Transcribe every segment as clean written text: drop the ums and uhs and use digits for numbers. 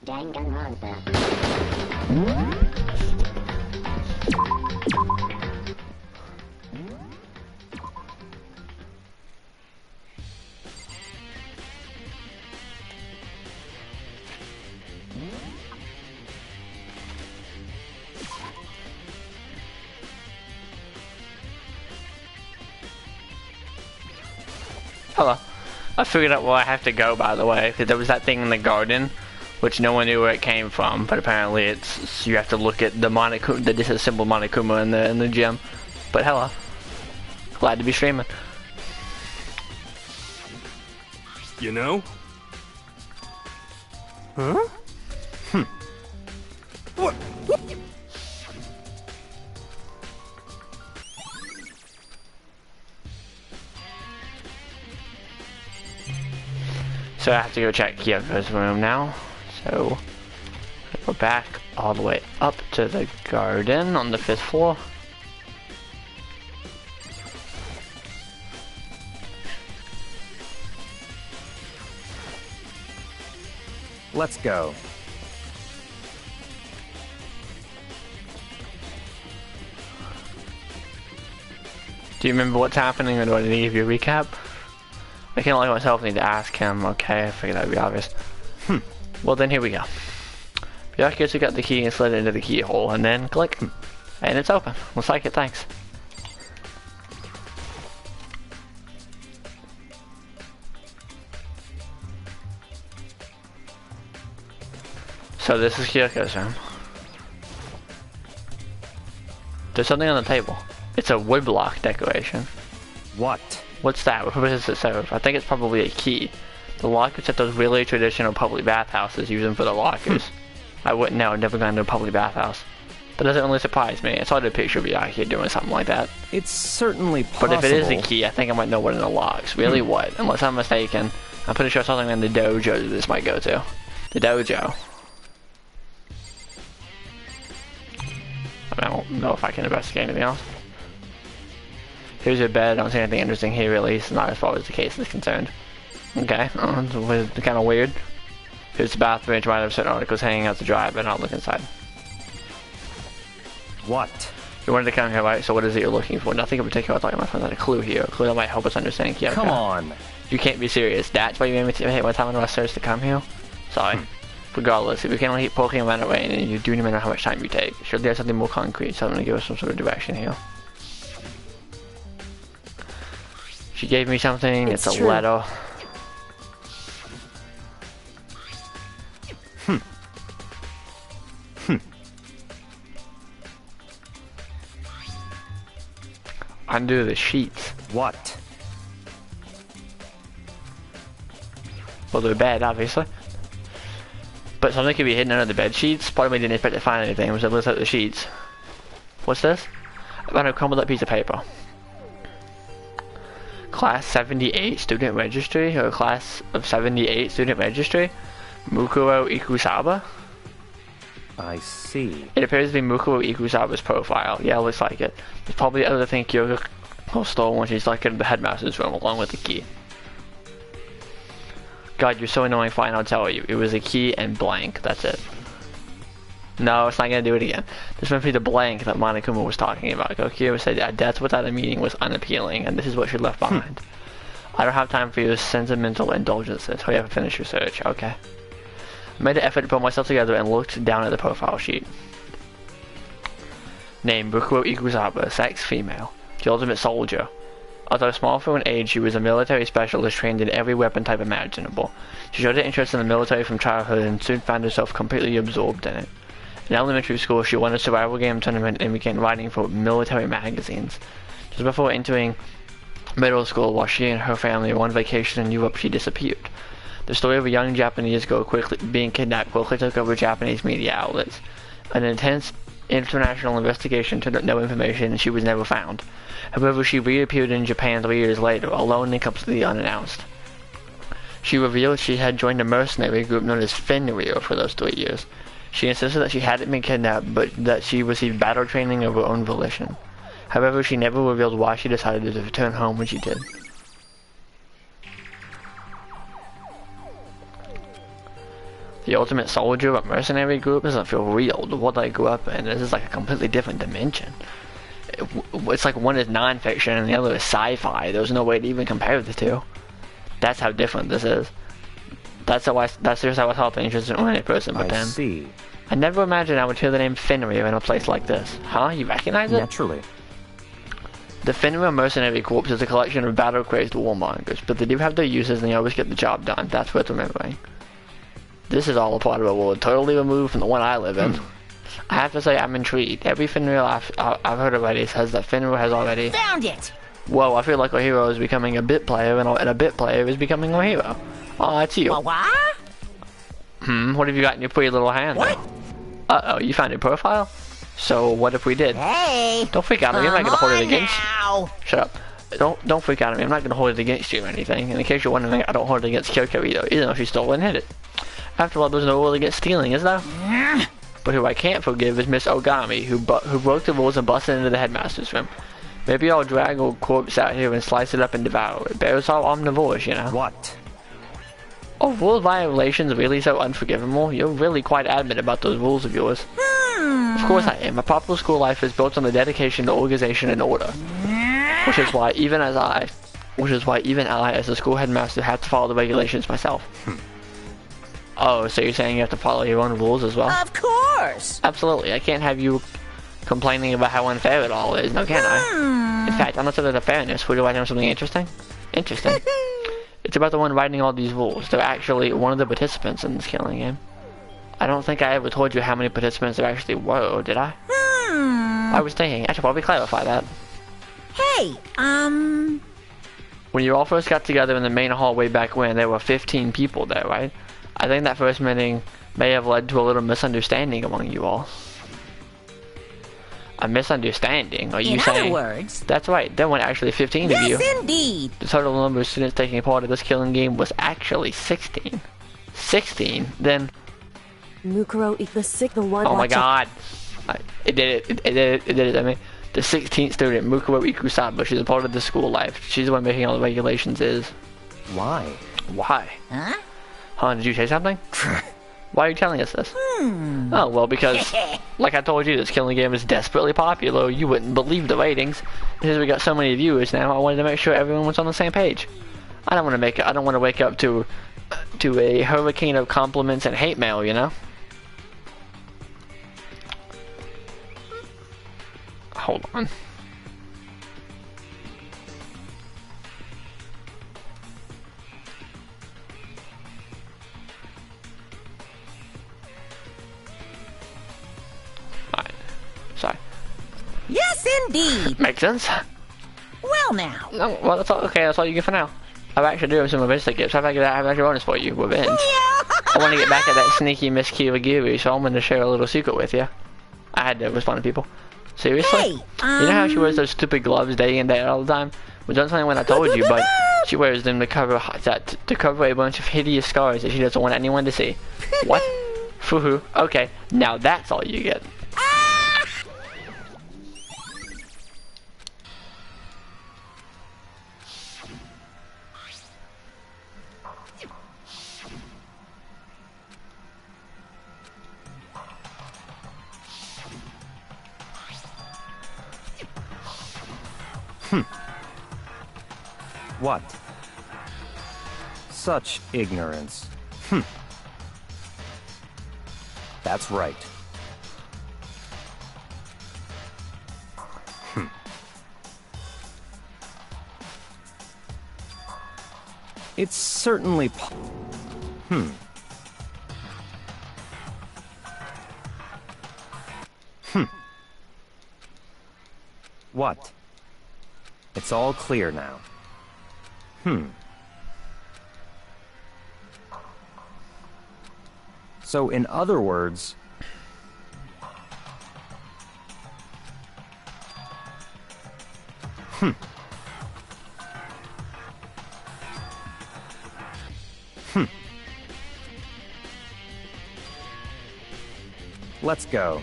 Danganronping. Hello. I figured out where I have to go, by the way, because there was that thing in the garden, which no one knew where it came from, but apparently it's, you have to look at the Monokuma, the disassembled Monokuma in the gym. But hello. Glad to be streaming. You know? Huh? What? So I have to go check Kyoko's room now. So we're back all the way up to the garden on the 5th floor. Let's go. Do you remember what's happening, or do I need to give you a recap? I can't let myself need to ask him. Okay, I figured that would be obvious. Well then, here we go. Byakuya got the key and slid into the keyhole, and then click, and it's open. Looks like it, thanks. So this is Kyoko's room. There's something on the table. It's a woodblock decoration. What? What's that? What purpose does it serve? I think it's probably a key. The lockers at those really traditional public bathhouses use them for the lockers. I wouldn't know. I've never gone to a public bathhouse. That doesn't really surprise me. It's hard to picture Byakuya doing something like that. It's certainly possible. But if it is a key, I think I might know what it unlocks. Really what? Unless I'm mistaken. I'm pretty sure something in the dojo that this might go to. The dojo. I don't know if I can investigate anything else. Here's your bed. I don't see anything interesting here, really. It's not as far as the case is concerned. Okay, it's kind of weird. Here's the bathroom. Which might have certain articles hanging out to dry, but not look inside. What? You wanted to come here, right? So what is it you're looking for? Nothing in particular. I thought you might find out a clue here. A clue that might help us understand Kyoko. Come on. You can't be serious. That's why you made me take my time on research to come here? Sorry. Regardless, if you can only keep poking around away, and you do no matter how much time you take. Surely there's something more concrete, something to give us some sort of direction here. She gave me something. It's a letter. Under the sheets. What? Well, the bed, obviously. But something could be hidden under the bed sheets. Part of me didn't expect to find anything. It was a list of the sheets. What's this? I found a crumbled up piece of paper. Class 78 student registry, or class of 78 student registry. Mukuro Ikusaba. I see. It appears to be Mukuro Ikusaba's profile. Yeah, it looks like it. There's probably other thing Kyoko stole when she's like in the headmaster's room along with the key. God, you're so annoying. Fine, I'll tell you. It was a key and blank. That's it. No, it's not gonna do it again. This must be the blank that Monokuma was talking about. Kyoko said that death without a meaning was unappealing, and this is what she left behind. I don't have time for your sentimental indulgences. Hurry up and finish your search. Okay. I made an effort to put myself together and looked down at the profile sheet. Name, Mukuro Ikusaba. Sex, female. The ultimate soldier. Although small for an age, she was a military specialist trained in every weapon type imaginable. She showed an interest in the military from childhood and soon found herself completely absorbed in it. In elementary school, she won a survival game tournament and began writing for military magazines. Just before entering middle school, while she and her family were on vacation in Europe, she disappeared. The story of a young Japanese girl being kidnapped quickly took over Japanese media outlets. An intense international investigation turned up no information, and she was never found. However, she reappeared in Japan 3 years later, alone and completely unannounced. She revealed she had joined a mercenary group known as Fenrir for those 3 years. She insisted that she hadn't been kidnapped, but that she received battle training of her own volition. However, she never revealed why she decided to return home when she did. The Ultimate Soldier, a mercenary group, doesn't feel real. The world I grew up in, this is like a completely different dimension. It's like one is non-fiction and the other is sci-fi. There's no way to even compare the two. That's how different this is. That's just how I thought the interested in any person, but then... see. I never imagined I would hear the name Fenrir in a place like this. Huh? You recognize it? Naturally. The Fenrir Mercenary Corps is a collection of battle-crazed warmongers, but they do have their uses and they always get the job done. That's worth remembering. This is all a part of a world totally removed from the one I live in. I have to say I'm intrigued. Every Fenrir I've heard already says that Fenrir has already... Found it! Whoa, I feel like our hero is becoming a bit player and a bit player is becoming our hero. Oh, that's you. What? What have you got in your pretty little hand? What? Uh-oh, you found your profile? So what if we did? Hey! Don't freak out on me, I'm not gonna hold it against you. Now. Shut up. Don't freak out on me, I'm not gonna hold it against you or anything. And in case you're wondering, I don't hold it against Kyoko either, even though she stole and hid it. After all, there's no rule against stealing, is there? But who I can't forgive is Miss Ogami, who broke the rules and busted into the headmaster's room. Maybe I'll drag old corpse out here and slice it up and devour it. Bears are omnivores, you know. What? Are rule violations really so unforgivable? You're really quite adamant about those rules of yours. Of course I am. A proper school life is built on the dedication to organization and order. Which is why even I, as a school headmaster, have to follow the regulations myself. Oh, so you're saying you have to follow your own rules as well? Of course! Absolutely. I can't have you complaining about how unfair it all is, now can I? In fact, unless there's a fairness, would you write down something interesting? Interesting. It's about the one writing all these rules. They're actually one of the participants in this killing game. I don't think I ever told you how many participants there actually were, did I? I was thinking, I should probably clarify that. Hey, When you all first got together in the main hall way back when, there were 15 people there, right? I think that first meeting may have led to a little misunderstanding among you all. A misunderstanding? Are you saying? in other words... That's right, there weren't actually 15 of you. Yes, indeed! The total number of students taking part in this killing game was actually 16. 16? Then... Mukuro the one. Oh my god! It did it, I mean, the 16th student, Mukuro Ikusaba, she's a part of the school life. She's the one making all the regulations is. Why? Why? Huh? Huh, did you say something? Why are you telling us this? Oh, well, because, like I told you, this killing game is desperately popular. You wouldn't believe the ratings. Because we got so many viewers now, I wanted to make sure everyone was on the same page. I don't want to wake up to a hurricane of compliments and hate mail, you know? Hold on. Alright. Sorry. Yes, indeed! Makes sense? Well now. No, well, that's all, okay, that's all you get for now. I actually do have some revenge tickets. I have actually bonus for you. Revenge. I want to get back at that sneaky Miss Kirigiri, so I'm going to share a little secret with you. I had to respond to people. Seriously? Hey, You know how she wears those stupid gloves day in, day out all the time? Well, don't tell anyone I told you, but she wears them to cover a bunch of hideous scars that she doesn't want anyone to see. What? Foo-hoo. Okay, now that's all you get. What? Such ignorance. That's right. It's certainly What? It's all clear now. So, in other words... Let's go.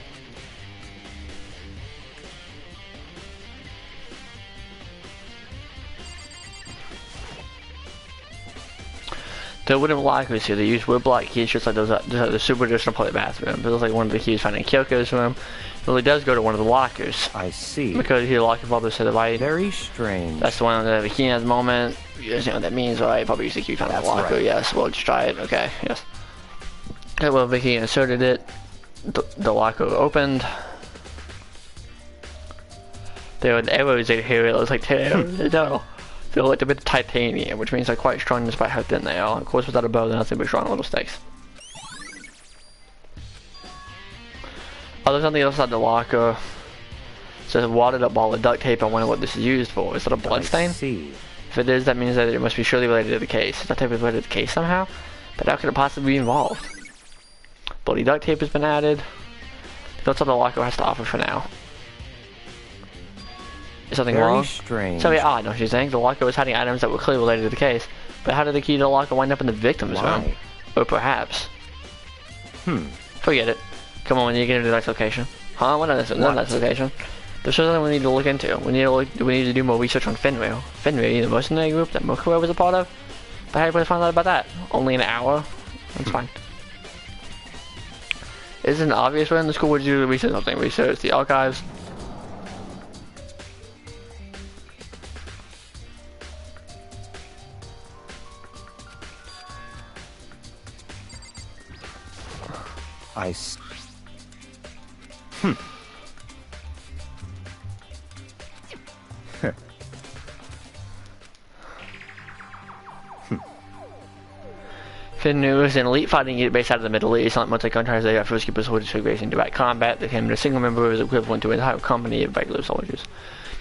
There wouldn't lockers here. They use woodblock keys just like those the super traditional public bathroom. There's like one of the keys found in Kyoko's room. Well, he does go to one of the lockers. I see. Because he locked father to the right. Very strange. That's the one that the key at the moment. You guys know what that means, right? Probably used the key found in the locker. Right. Yes, we'll just try it. Okay, yes. Okay, well, Vicky inserted it. The locker opened. There were arrows in here. It looks like 10 arrows. No. They're like a bit of titanium, which means they're quite strong despite how thin they are. Of course, without a bow, they're nothing but strong little sticks. Oh, there's on the other side of the locker. It says a wadded up ball of duct tape. I wonder what this is used for. Is that a blood stain? If it is, that means that it must be surely related to the case. Is that tape related to the case somehow? But how could it possibly be involved? Bloody duct tape has been added. That's all the locker has to offer for now. Is something wrong? Strange. So yeah, no, she's saying the locker was hiding items that were clearly related to the case. But how did the key to the locker wind up in the victim's room? Or perhaps. Forget it. Come on, we need to get into the next location. Huh? What is it? The next location? There's something we need to look into. We need to do more research on Fenrir. Fenrir, the mercenary group that Mukuro was a part of? But how did we find out about that? Only an hour? That's fine. Isn't it obvious we're in the school? Would you do research something? Research the archives? Fenrir was an elite fighting unit based out of the Middle East. Like multi-contractors, they got first keepers soldiers who engaged in direct combat. They came to a single member was equivalent to an entire company of regular soldiers.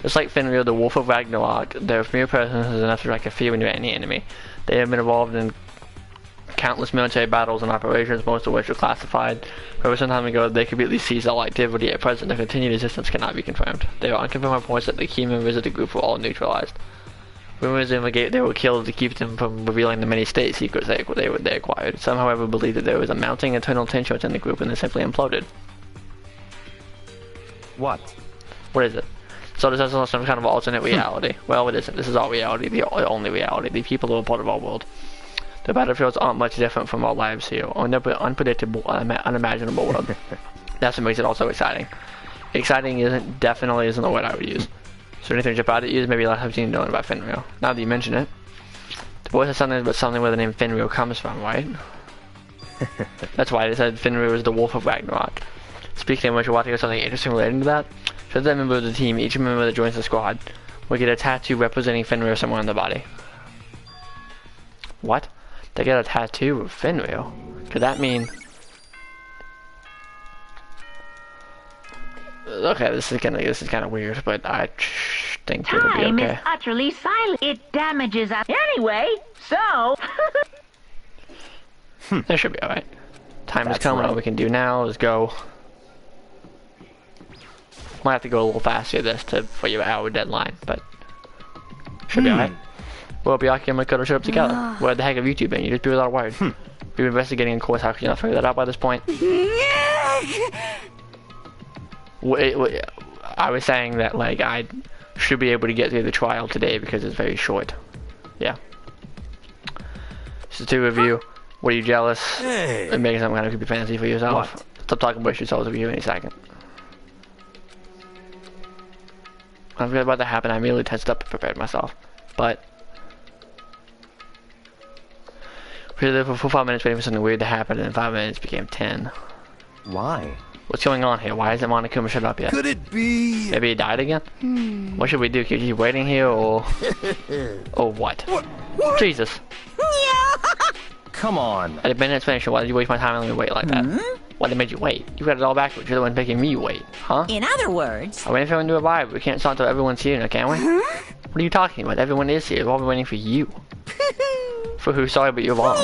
Just like Fenrir, the Wolf of Ragnarok, their mere presence is enough to strike a fear into any enemy. They have been involved in countless military battles and operations, most of which are classified. However, some time ago, they could be at least ceased all activity. At present, their continued existence cannot be confirmed. There are unconfirmed reports that the key members of the group were all neutralized. Rumors indicate they were killed to keep them from revealing the many state secrets they acquired. Some, however, believe that there was a mounting internal tension within the group and they simply imploded. What? What is it? So this is some kind of alternate reality. Well, it isn't. This is our reality, the only reality. The people are a part of our world. The battlefields aren't much different from our lives here. Unpredictable, unimaginable world. That's what makes it also exciting. Exciting definitely isn't the word I would use. Is there anything about it you maybe last have you known about Fenrir? Now that you mention it. The boy said something where the name Fenrir comes from, right? That's why they said Fenrir was the Wolf of Ragnarok. Speaking of which, we're watching something interesting relating to that. Should that member of the team, each member that joins the squad, will get a tattoo representing Fenrir somewhere on the body. What? They get a tattoo of Fenrir? Could that mean... Okay, this is kind of weird, but I think it'll be okay. Time is utterly silent. It damages us anyway. So. That should be alright. Time is coming. All we can do now is go. Might have to go a little faster this for your hour deadline, but should be alright. Well, Biaki and Makoto showed up together. Where the heck have you two been? You just do it all word. We've been investigating in course. How could you not figure that out by this point? Wait, I was saying that like I should be able to get through the trial today because it's very short. Yeah. It's the two of you. What are you jealous? Hey. And making some kind of creepy fantasy for yourself. What? Stop talking about yourselves with you any second. I forgot about that happen. I immediately tensed up and prepared myself. But we were there for 5 minutes waiting for something weird to happen, and in 5 minutes became 10. Why? What's going on here? Why hasn't Monokuma shut up yet? Could it be? Maybe he died again? What should we do? Keep waiting here or... or what? What? Jesus. Come on. I'd have been an explanation. Why did you waste my time and let me wait like that? Why did made you wait? You got it all backwards. You're the one making me wait, huh? In other words... I waited for everyone to arrive. We can't start until everyone's here now, can we? What are you talking about? Everyone is here. We've all been waiting for you. For who? Sorry, but you're wrong.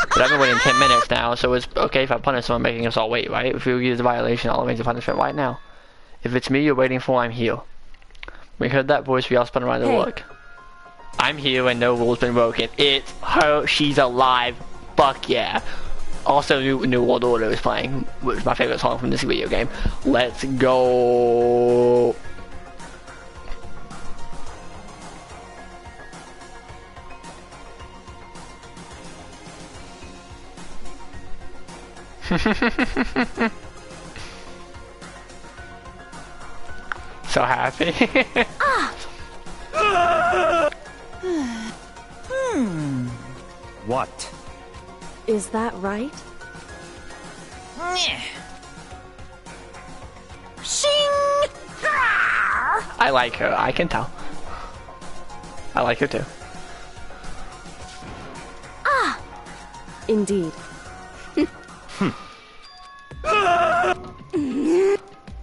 But I've been waiting 10 minutes now, so it's okay if I punish someone making us all wait, right? If you use a violation, I'll arrange a punishment right now. If it's me you're waiting for, I'm here. We heard that voice, we all spun around and look. I'm here and no rule's been broken. It's her, she's alive. Fuck yeah. Also, New World Order is playing, which is my favorite song from this video game. Let's go. So happy. What? Is that right? Shing! I like her. I can tell. I like her too. Indeed.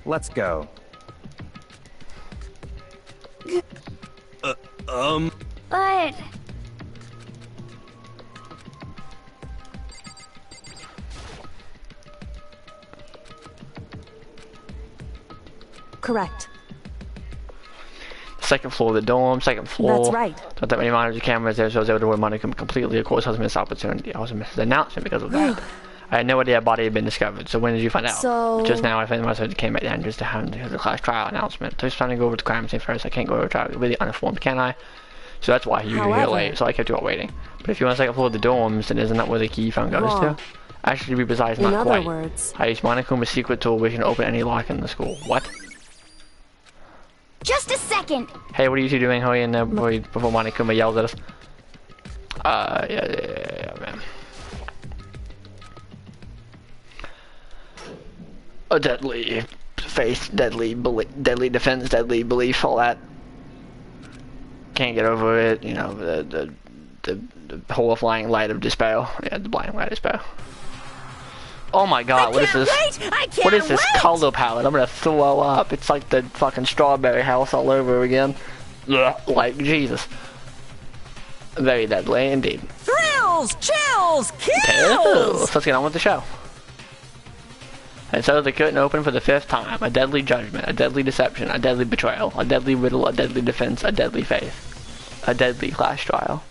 Let's go. But... Correct. Second floor of the dorm, second floor. That's right. Not that many monitors and cameras there, so I was able to avoid monitoring completely. Of course, I was missed opportunity. I was missed the announcement because of that. I had no idea a body had been discovered. So when did you find out? So... Just now, I found myself came back down just to have the class trial announcement. So I was trying to go over to the crime scene first. I can't go over to trial really uninformed, can I? So that's why you're here late. So I kept you all waiting. But if you want to second floor of the dorms, then isn't that where the key phone goes to? Actually, to be precise, not In quite. other words... I used Monokuma's secret tool which can open any lock in the school. What? Just a second! Hey, what are you two doing, Hoy, and before Monokuma yells at us? Yeah, man. A deadly faith, deadly defense, deadly belief, all that. Can't get over it, you know, the horrifying light of despair. Yeah, the blinding light of despair. Oh my god, what is this? What is this color palette? I'm gonna throw up. It's like the fucking strawberry house all over again. Ugh, like, Jesus. Very deadly indeed. Thrills, chills, kills! Let's get on with the show. And so the curtain opened for the 5th time. A deadly judgment, a deadly deception, a deadly betrayal, a deadly riddle, a deadly defense, a deadly faith. A deadly class trial.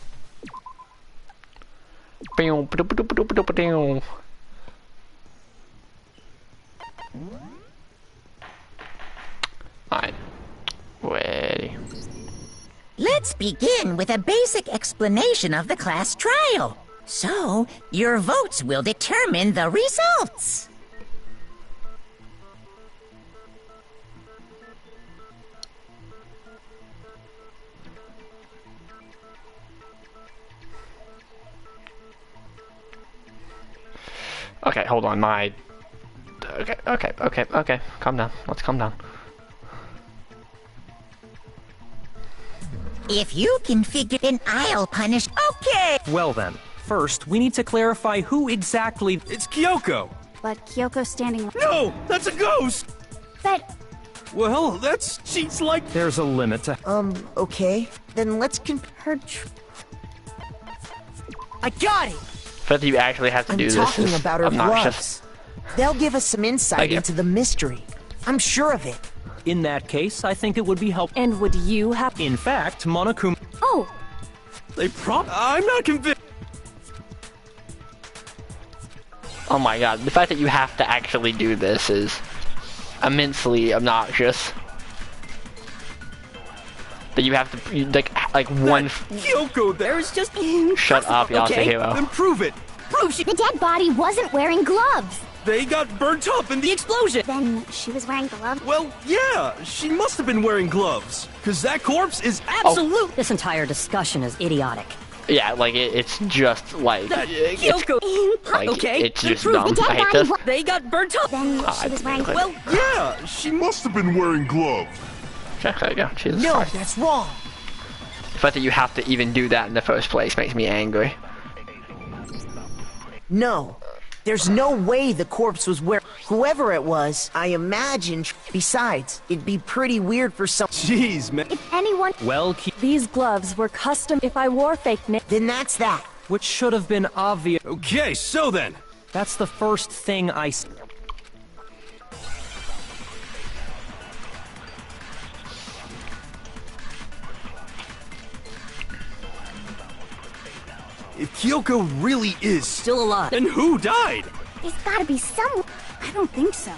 Alright. Ready. Let's begin with a basic explanation of the class trial. So, your votes will determine the results. Okay, hold on, Okay, calm down. Let's calm down. If you can figure it, I'll punish. Okay! Well then, first we need to clarify who exactly— It's Kyoko! But Kyoko's standing... No! That's a ghost! But... Well, she's like— There's a limit to— Okay. Then let's I got it! The fact that you actually have to do this talking is about her obnoxious. gloves. They'll give us some insight into the mystery. I'm sure of it. In that case, I think it would be helpful. And would you have... In fact, Monokuma— Oh! I'm not convinced. Oh my god, the fact that you have to actually do this is immensely obnoxious. That you have to, like one... Kyoko there's just— Shut up, Yasuhiro. Then prove it! The dead body wasn't wearing gloves! They got burnt up in the explosion! Then she was wearing gloves? Well, yeah, she must have been wearing gloves. Cause that corpse is absolute— This entire discussion is idiotic. Yeah, like, it's just, like... Kyoko! It's just dumb. I hate this. They got burnt up! Then she was wearing gloves? Well, yeah, she must have been wearing gloves. There you go, Jesus No, Christ. that's wrong. The fact that you have to even do that in the first place makes me angry. No. There's no way the corpse was where whoever it was, I imagine. Besides, it'd be pretty weird for some— Jeez, man. If anyone— Well, These gloves were custom if I wore fake Then that's that. which should have been obvious. Okay, so then. That's the first thing I— If Kyoko really is Still alive. then who died? There's gotta be some... I don't think so.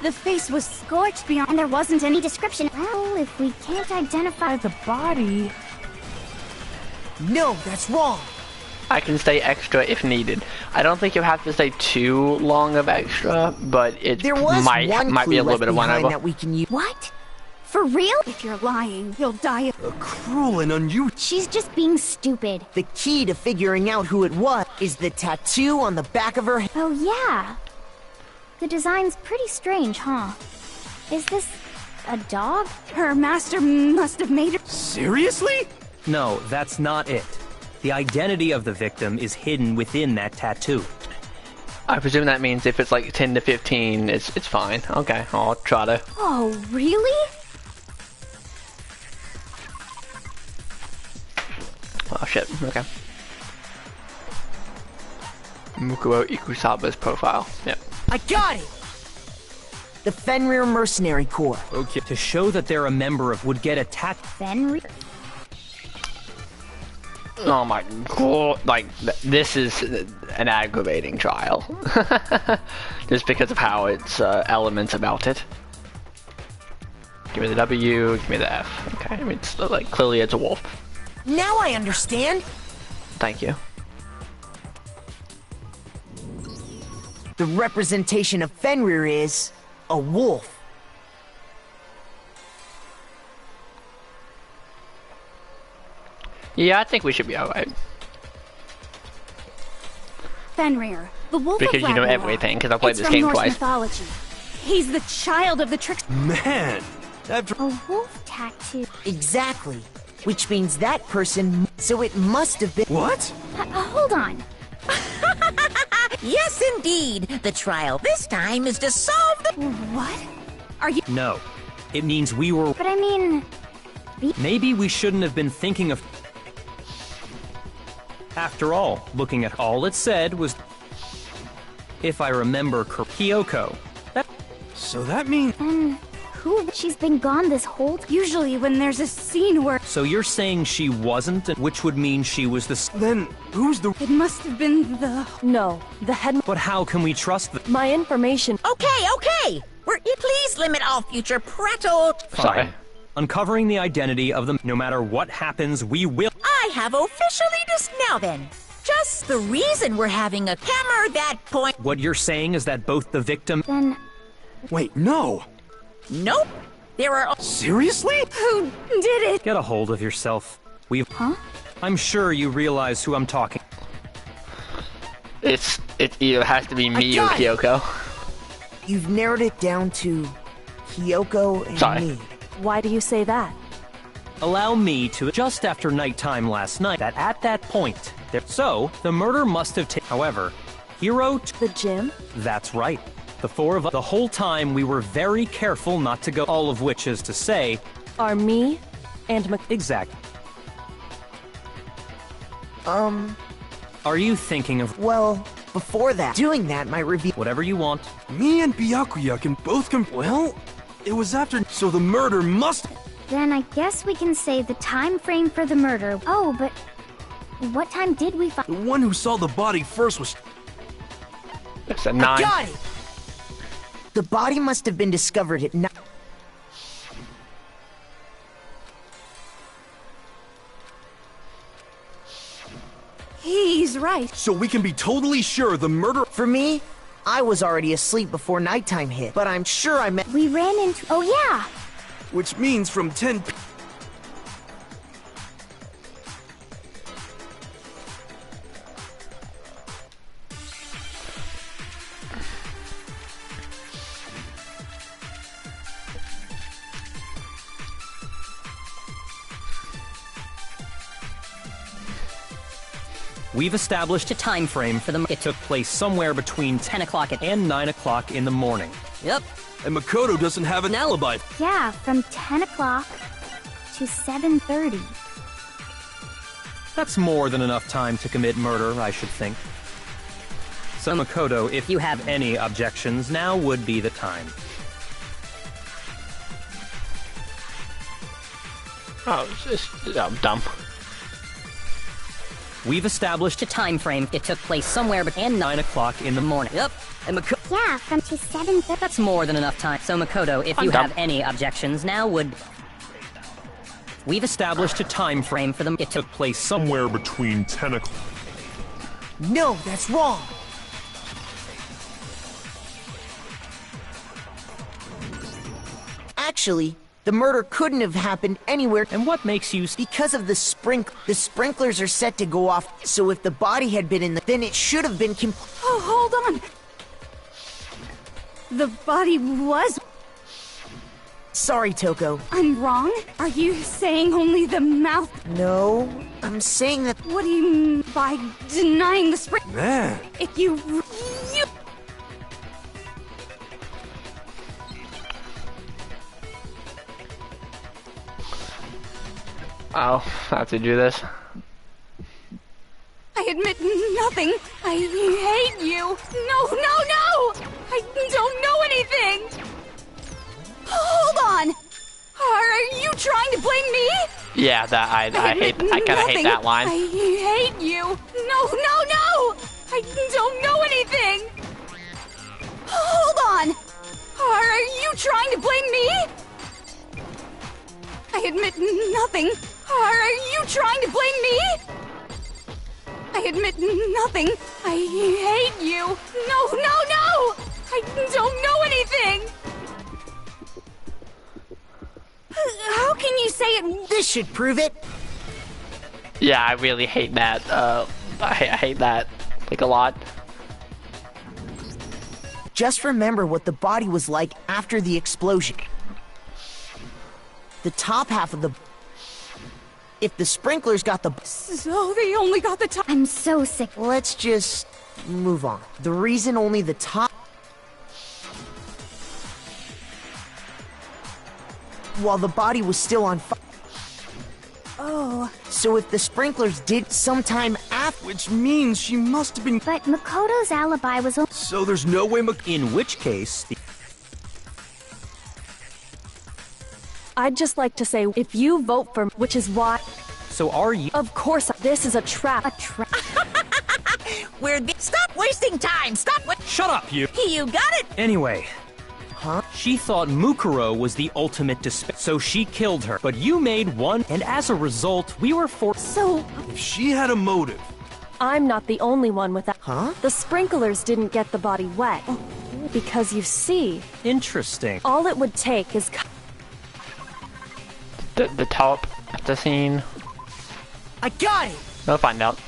The face was scorched beyond, and there wasn't any description. Well, if we can't identify the body... No, that's wrong. I can stay extra if needed. I don't think you have to stay too long of extra, but it There was might be a little bit of one over. that we can use. What? For real? If you're lying, you'll die of— Cruel and unusual. She's just being stupid. The key to figuring out who it was is the tattoo on the back of her head. Oh yeah. The design's pretty strange, huh? Is this a dog? Her master must have made her— Seriously? No, that's not it. The identity of the victim is hidden within that tattoo. I presume that means if it's like 10 to 15, it's fine. Okay, I'll try to. Oh, really? Oh shit, okay. Mukuo Ikusaba's profile, yep. I got it! The Fenrir Mercenary Corps. Okay. To show that they're a member of would get a Fenrir? Oh my god, like, this is an aggravating trial. Just because of how it's elements about it. Give me the W, give me the F. Okay, I mean, it's like, clearly it's a wolf. Now I understand. Thank you. The representation of Fenrir is a wolf. Yeah, I think we should be alright. Fenrir, the wolf Because of you know Ragnarok. everything, because I played It's this from game Norse twice. mythology. He's the child of the trickster. Man, after A wolf tattoo. Exactly. Which means that person, so it must have been— what? Hold on. Yes, indeed. The trial this time is to solve the... What? Are you— No. It means we were... But I mean— Maybe we shouldn't have been thinking of... After all, looking at all it said was... If I remember Kyoko. That... So that means... And who? She's been gone this whole— Usually when there's a scene where— So you're saying she wasn't, which would mean she was the... Then who's the... It must have been the— No, the head. But how can we trust the... My information. Okay. Please limit all future prattle. Sorry. Uncovering the identity of them, no matter what happens, we will... I have officially now then. Just the reason we're having a hammer that point. What you're saying is that both the victim... Then Wait, no. Nope. There are... Seriously? who did it? Get a hold of yourself. We've... Huh? I'm sure you realize who I'm talking... It either has to be me or got it. Kyoko. You've narrowed it down to Kyoko and Sorry. me. Why do you say that? Allow me to... Just after nighttime last night, that at that point... So, the murder must have taken... However, Hiro... The gym? That's right. The four of us... The whole time, we were very careful not to go... All of which is to say... Are me and Exact. Are you thinking of... Well, before that, doing that, my review... Whatever you want. Me and Byakuya can both well, it was after... So the murder must... Then I guess we can say the time frame for the murder. Oh, but what time did we find? The one who saw the body first was... It's a I 9. got it! The body must have been discovered at night. He's right. So we can be totally sure the murder... For me, I was already asleep before nighttime hit, but I'm sure I met... We ran into— Oh yeah! Which means from 10... We've established a time frame for them. It took place somewhere between 10 o'clock and 9 o'clock in the morning. Yep. And Makoto doesn't have an alibi. Yeah, from 10 o'clock to 7:30. That's more than enough time to commit murder, I should think. So Makoto, if you have any objections, now would be the time. Oh, it's just... I'm dumb. We've established A time frame. It took place somewhere between 9 o'clock in the morning. Yep. And Yeah, from to 7:30. that's more than enough time. So Makoto, if you have any objections, now would... We've established a time frame for them. It took place somewhere Somewhere between 10 o'clock. No, that's wrong. Actually, the murder couldn't have happened anywhere. And what makes you... Because of the sprinklers are set to go off, so if the body had been in the... Then it should have been Oh, hold on! The body was... Sorry, Toko. I'm wrong? Are you saying only the mouth? No, I'm saying that... What do you mean by denying the spring? Man. If you... I'll have to do this. I admit nothing. I hate you. No, no, no! I don't know anything! Hold on! Are you trying to blame me? Yeah, that I kinda hate that line. I hate you. No, no, no! I don't know anything! Hold on! Are you trying to blame me? I admit nothing. Are you trying to blame me? I admit nothing. I hate you. No, no, no! I don't know anything! How can you say it? This should prove it. Yeah, I really hate that. I hate that, like, a lot. Just remember what the body was like after the explosion. The top half of the... If the sprinklers got the... So they only got the top... I'm so sick. Let's just move on. The reason only the top... While the body was still on fire. Oh. So if the sprinklers did sometime after... Which means she must have been... But Makoto's alibi was... So there's no way In which case... I'd just like to say, if you vote for, which is why... So are you... Of course, this is a trap. A trap. Stop wasting time! Stop what? Shut up, you! You got it! Anyway... Huh? She thought Mukuro was the ultimate despair, so she killed her. But you made one, and as a result, we were forced... So... If she had a motive... I'm not the only one with that. Huh? The sprinklers didn't get the body wet. Because you see, Interesting. all it would take is... The top of the scene. I got it! We'll find out.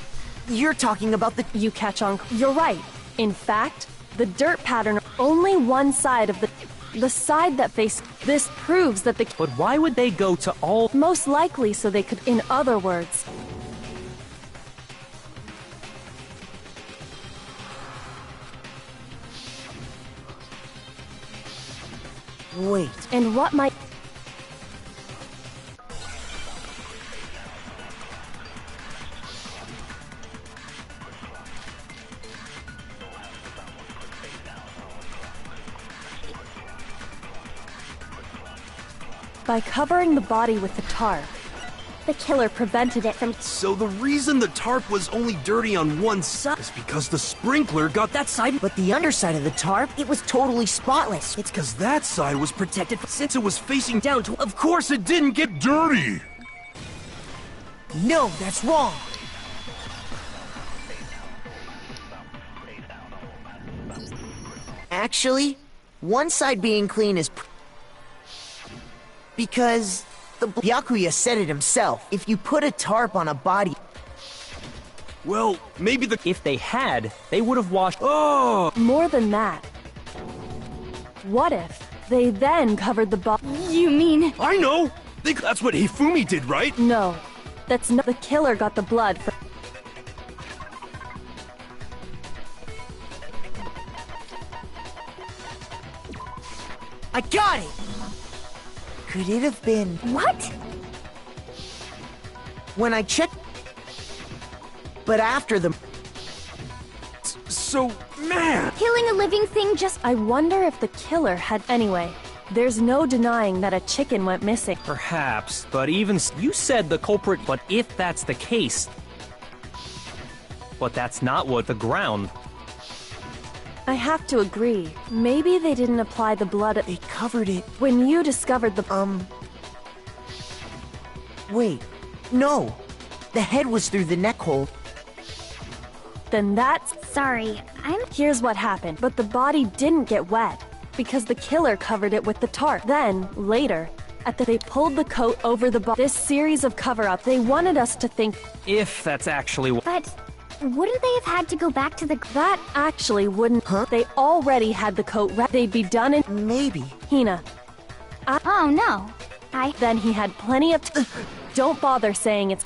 You're talking about the... You catch on. You're right. In fact, the dirt pattern, only one side of the side that faced... This proves that the... But why would they go to all... Most likely so they could... In other words... Wait. And what might... By covering the body with the tarp, the killer prevented it from... So the reason the tarp was only dirty on one side is because the sprinkler got that side... But the underside of the tarp, it was totally spotless. It's because that side was protected since it was facing down to... Of course it didn't get dirty! No, that's wrong. Actually, one side being clean is... Because the Byakuya said it himself. If you put a tarp on a body... Well, maybe the... If they had, they would have washed... Oh! More than that. What if they then covered the body? You mean... I know! That's what Hifumi did, right? No, that's not... The killer got the blood for... I got it! Could it have been... What? When I checked... But after the... So, man! Killing a living thing just... I wonder if the killer had... Anyway, there's no denying that a chicken went missing. Perhaps, but even... You said the culprit, but if that's the case... But that's not what the ground... I have to agree. Maybe they didn't apply the blood at... They covered it... When you discovered the... Wait. No. The head was through the neck hole. then that's... Sorry, Here's what happened, but the body didn't get wet, because the killer covered it with the tarp. Then, later, they pulled the coat over the body. This series of cover-up, they wanted us to think... If that's actually what... but wouldn't they have had to go back to the... That actually wouldn't... Huh? They already had the coat they'd be done in... Maybe. Hina. Oh, no. Then he had plenty of... Don't bother saying it's...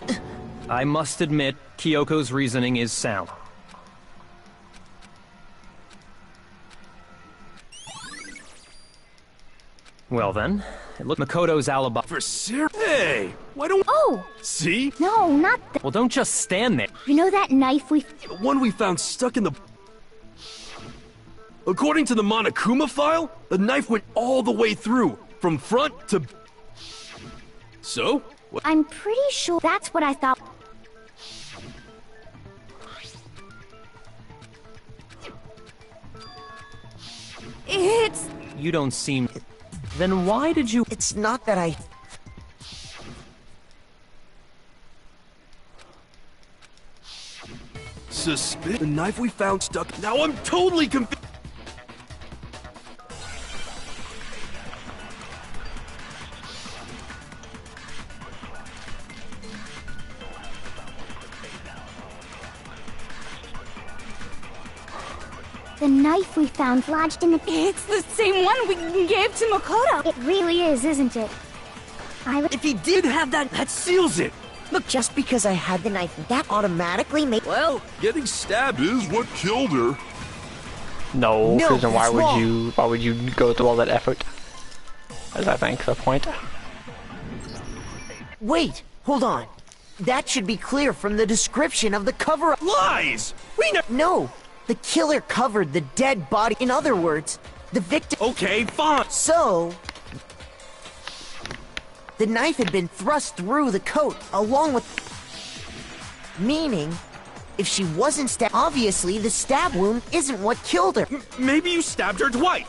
I must admit, Kyoko's reasoning is sound. Well then, it looked Makoto's alibi... For sure. Hey, why don't... Oh! See? No, not the... Well, don't just stand there. You know that knife we... The one we found stuck in the... According to the Monokuma file, the knife went all the way through, from front to... So? What? I'm pretty sure that's what I thought. It's... You don't seem... Then why did you... It's not that I... The knife we found stuck... Now I'm totally confused! The knife we found lodged in the... It's the same one we gave to Makoto. It really is, isn't it? If he did have that seals it! Look, just because I had the knife, that automatically made... Well, getting stabbed is what killed her. No, No, because then why it's would wrong. why would you go through all that effort? As I think the point. Wait, hold on. That should be clear from the description of the cover-up. Lies! We know... No, the killer covered the dead body. In other words, the victim... Okay, fine. So... the knife had been thrust through the coat, along with... Meaning, if she wasn't stabbed... Obviously, the stab wound isn't what killed her. Maybe you stabbed her twice.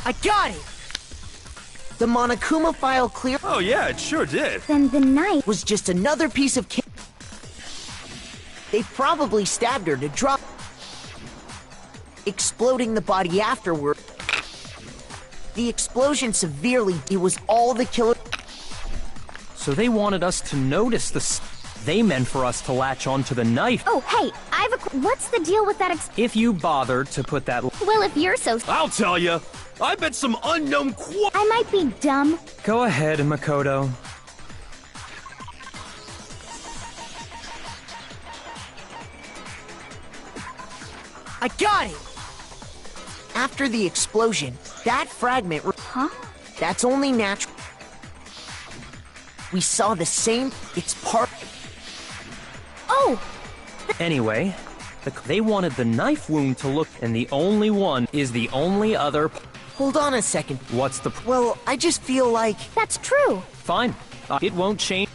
I got it! The Monokuma file clear... Oh yeah, it sure did. Then the knife... was just another piece of... They probably stabbed her to drop... exploding the body afterward. The explosion severely... It was all the killer... So they wanted us to notice the... They meant for us to latch onto the knife. Oh, hey, I have a... What's the deal with that If you bothered to put that... Well, if you're so... I'll tell you. I bet some unknown I might be dumb. Go ahead, Makoto. I got it! After the explosion, that fragment... Huh? That's only natural. We saw the same... It's part... Oh! Anyway, they wanted the knife wound to look, and the only one is the only other... Hold on a second. What's the... Well, I just feel like... That's true. Fine. It won't change.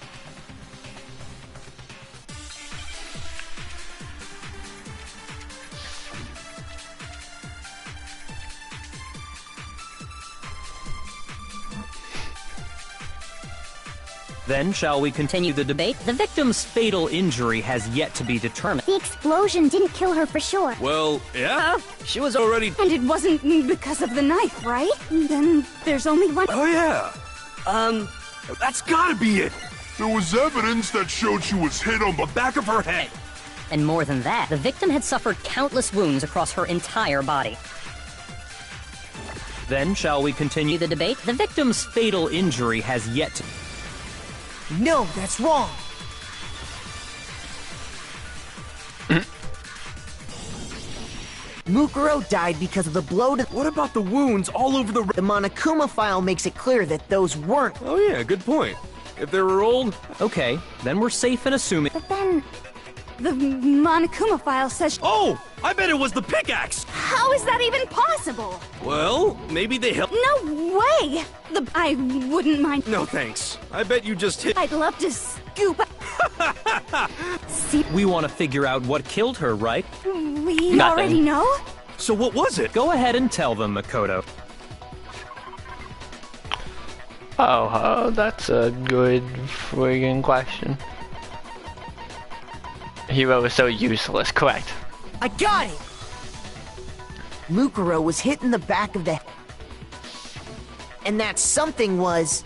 Then, shall we continue the debate? The victim's fatal injury has yet to be determined. The explosion didn't kill her for sure. Well, yeah. She was already... And it wasn't because of the knife, right? Then there's only one... Oh yeah. That's gotta be it. There was evidence that showed she was hit on the Back of her head. And more than that, the victim had suffered countless wounds across her entire body. Then, shall we continue the debate? The victim's fatal injury has yet to... No, that's wrong! Mukuro died because of the blow to... What about the wounds all over the... The Monokuma file makes it clear that those weren't... Oh yeah, good point. If they were old... Okay, then we're safe in assuming... But then... The Monokuma file says... Oh! I bet it was the pickaxe! How is that even possible? Well, maybe they helped... No way! I wouldn't mind... No thanks. I bet you just hit... I'd love to scoop... See... We want to figure out what killed her, right? We already know? So what was it? Go ahead and tell them, Makoto. Oh, that's a good friggin' question. Hero is so useless, correct. I got it! Mukuro was hit in the back of the head. And that something was...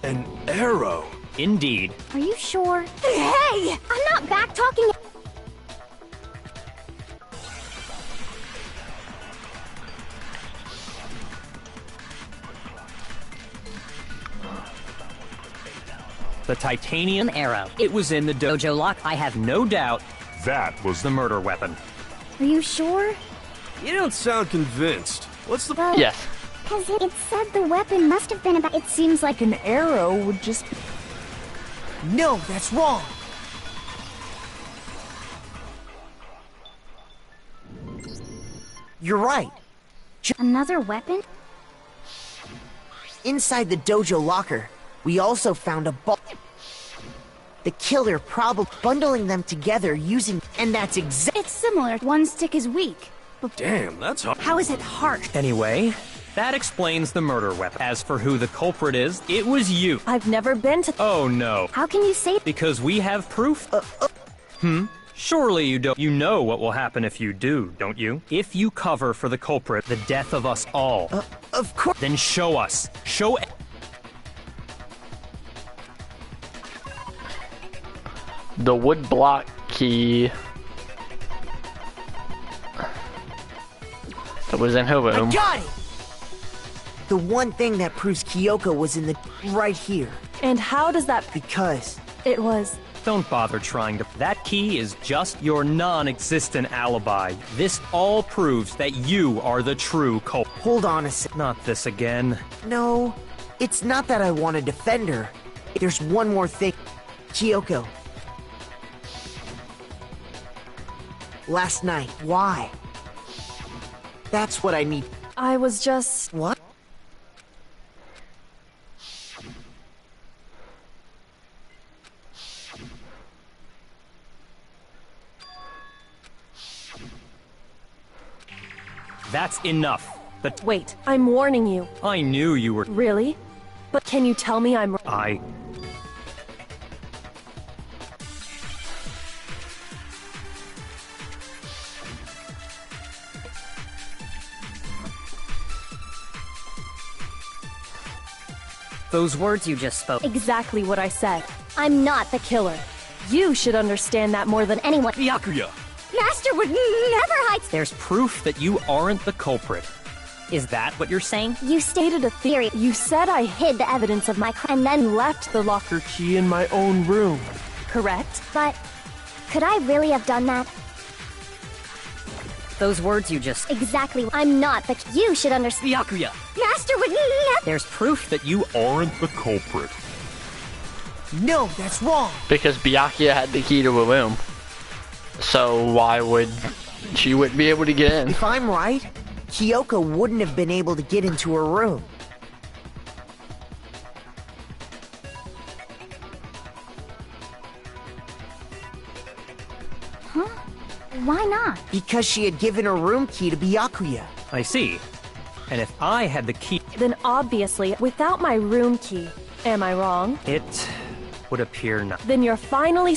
An arrow. Indeed. Are you sure? Hey! I'm not back talking. The titanium arrow. It was in the dojo lock. I have no doubt That was the murder weapon. Are you sure? You don't sound convinced. What's the... Well, Yes. because it said the weapon must have been about. It seems like an arrow would just. No, that's wrong! You're right. Another weapon? Inside the dojo locker, we also found a ball. The killer probably bundling them together using... And that's It's similar. One stick is weak. But Damn, that's hard. how is it hard? Anyway, that explains the murder weapon. As for who the culprit is, it was you. I've never been to. Oh no. How can you say? Because we have proof? Surely you don't. You know what will happen if you do, don't you? If you cover for the culprit, the death of us all. Of course. Then show us. Show. The wood block key that was in her I room. got it! The one thing that proves Kyoko was in the... right here. And how does that. Because... It was. Don't bother trying to. That key is just your non-existent alibi. This all proves that you are the true culprit. Hold on a sec. Not this again. No, it's not that I want to defend her. There's one more thing. Kyoko. Last night, why? That's what I need. I was just. What? That's enough. But Wait, I'm warning you. I knew you were. Really? But can you tell me I'm. I. Those words you just spoke. Exactly what I said. I'm not the killer. You should understand that more than anyone. Byakuya! Master would never hide. There's proof that you aren't the culprit. Is that what you're saying? You stated a theory. You said I Hid the evidence of my crime and then left the locker, Key in my own room. correct? But could I really have done that? Those words you just. Exactly. I'm not the. You should understand. Byakuya! Master would never. There's proof that you aren't the culprit. No, that's wrong. Because Byakuya had the key to her room. So why would she wouldn't be able to get in? If I'm right, Kyoko wouldn't have been able to get into her room. Huh? Why not? Because she had given her room key to Byakuya. I see. And if I had the key, Then obviously, without my room key. Am I wrong? it would appear not. Then you're finally.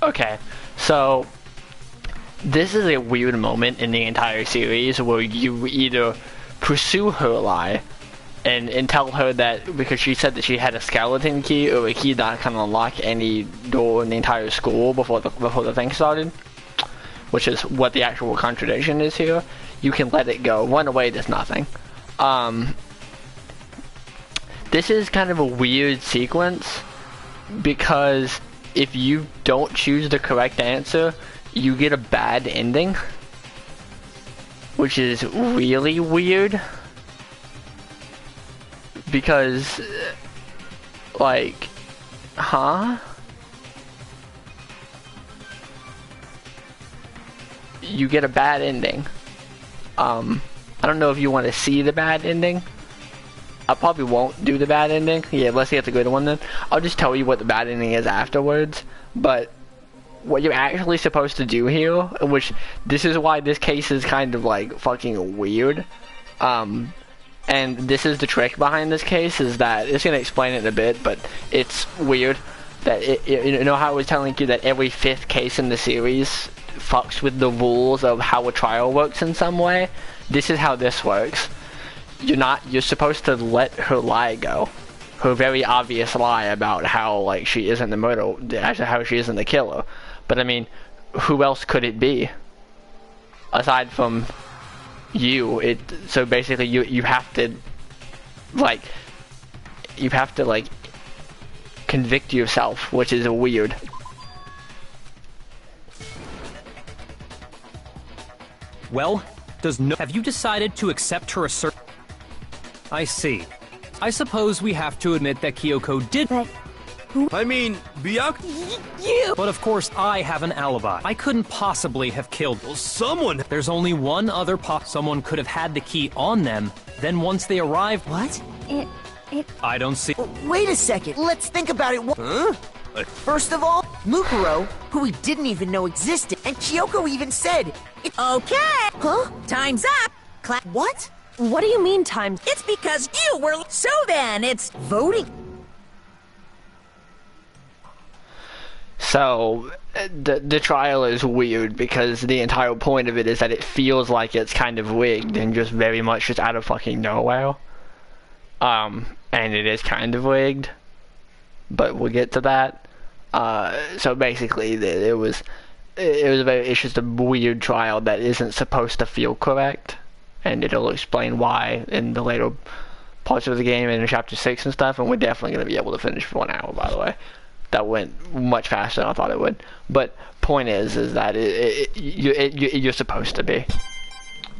Okay, so this is a weird moment in the entire series where you either pursue her lie and tell her that because she said that she had a skeleton key or a key that can unlock any door in the entire school before the thing started, which is what the actual contradiction is here. You can let it go, run away, there's nothing. this is kind of a weird sequence because if you don't choose the correct answer, you get a bad ending, which is really weird because, like, huh? You get a bad ending. I don't know if you want to see the bad ending. I probably won't do the bad ending. Yeah, let's get the good one then. I'll just tell you what the bad ending is afterwards. But what you're actually supposed to do here, which this is why this case is kind of like fucking weird. And this is the trick behind this case, is that it's gonna explain it in a bit, but it's weird that you know how I was telling you that every 5th case in the series fucks with the rules of how a trial works in some way. This is how this works. You're supposed to let her lie go. Her very obvious lie about how, like, she isn't the murderer, actually how she isn't the killer. But I mean, who else could it be? Aside from you. So basically you have to convict yourself, which is weird. Well, have you decided to accept her assert? I see. I suppose we have to admit that Kyoko did. But I mean, Byakuya. You! But of course, I have an alibi. I couldn't possibly have killed. Well, someone. There's only one other someone could have had the key on them. Then once they arrived, What? I don't see. Wait a second. Let's think about it. Huh? First of all, Mukuro, who we didn't even know existed, and Kyoko even said, Okay. Huh? Time's up. What? What do you mean time? It's because you were. So then, it's Voting? So the trial is weird because the entire point of it is that it feels like it's kind of rigged and just very much just out of fucking nowhere. And it is kind of rigged, but we'll get to that. So basically, it's just a weird trial that isn't supposed to feel correct, and it'll explain why in the later parts of the game and in chapter 6 and stuff. And we're definitely going to be able to finish for 1 hour, by the way. That went much faster than I thought it would. But point is that you're supposed to be.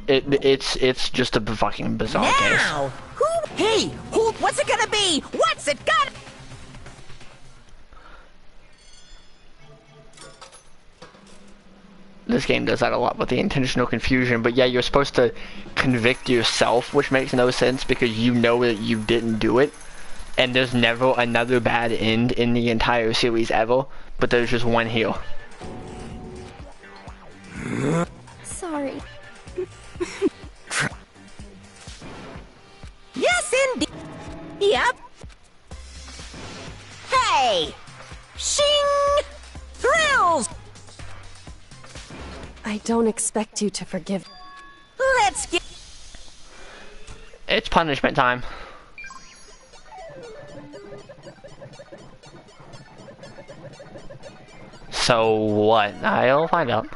It's just a fucking bizarre case. now. Hey, what's it gonna be? What's it gonna? This game does that a lot with the intentional confusion, but yeah, you're supposed to convict yourself, which makes no sense because you know that you didn't do it, and there's never another bad end in the entire series ever, but there's just one here. sorry. Yes, indeed. Yep. Hey! Shing! Thrills! I don't expect you to forgive. Let's get. It's punishment time. So what? I'll find out.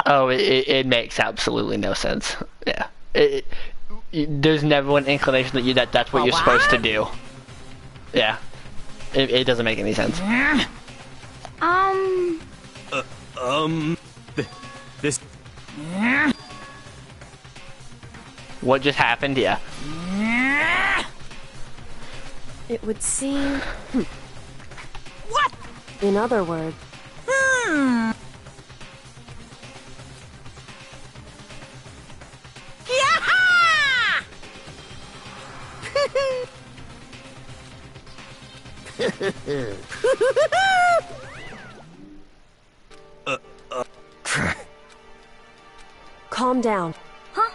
Oh, it makes absolutely no sense. Yeah. There's never an inclination that that's what you're supposed to do. Yeah. It doesn't make any sense. This... What just happened? Yeah. It would seem... What? In other words... Calm down. Huh?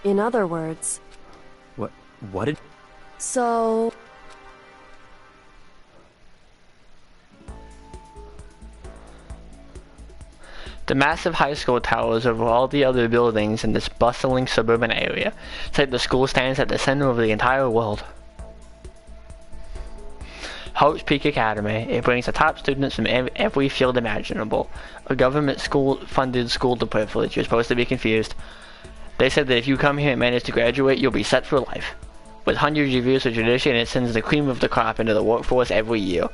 In other words... What did... So... The massive high school towers over all the other buildings in this bustling suburban area say the school stands at the center of the entire world. Hope's Peak Academy, it brings the top students from every field imaginable. A government funded school to privilege. You're supposed to be confused. They said that if you come here and manage to graduate, you'll be set for life. With hundreds of years of tradition, it sends the cream of the crop into the workforce every year.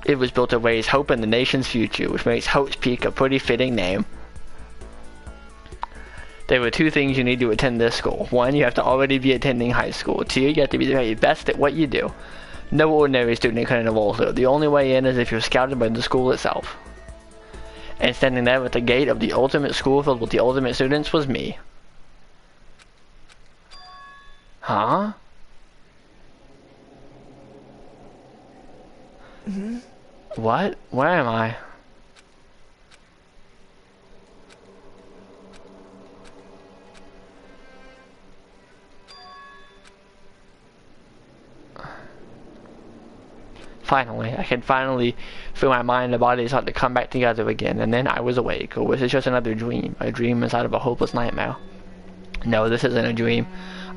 It was built to raise hope in the nation's future, which makes Hope's Peak a pretty fitting name. There were two things you need to attend this school. One, you have to already be attending high school. Two, you have to be the very best at what you do. No ordinary student can enroll here. The only way in is if you're scouted by the school itself. And standing there at the gate of the ultimate school filled with the ultimate students was me. Huh? What? Where am I? Finally, I could finally feel my mind and body start to come back together again, and then I was awake. Or was it just another dream? A dream inside of a hopeless nightmare? No, this isn't a dream.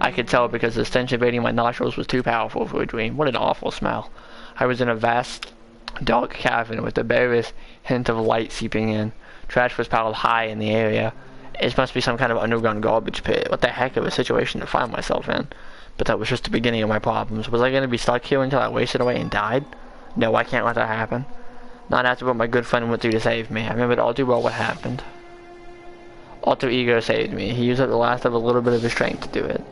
I could tell because the stench invading my nostrils was too powerful for a dream. What an awful smell. I was in a vast, dark cavern with the barest hint of light seeping in. Trash was piled high in the area. It must be some kind of underground garbage pit. What the heck of a situation to find myself in. But that was just the beginning of my problems. Was I going to be stuck here until I wasted away and died? No, I can't let that happen. Not after what my good friend went through to save me. I remembered all too well what happened. Alter Ego saved me. He used up the last of a little bit of his strength to do it.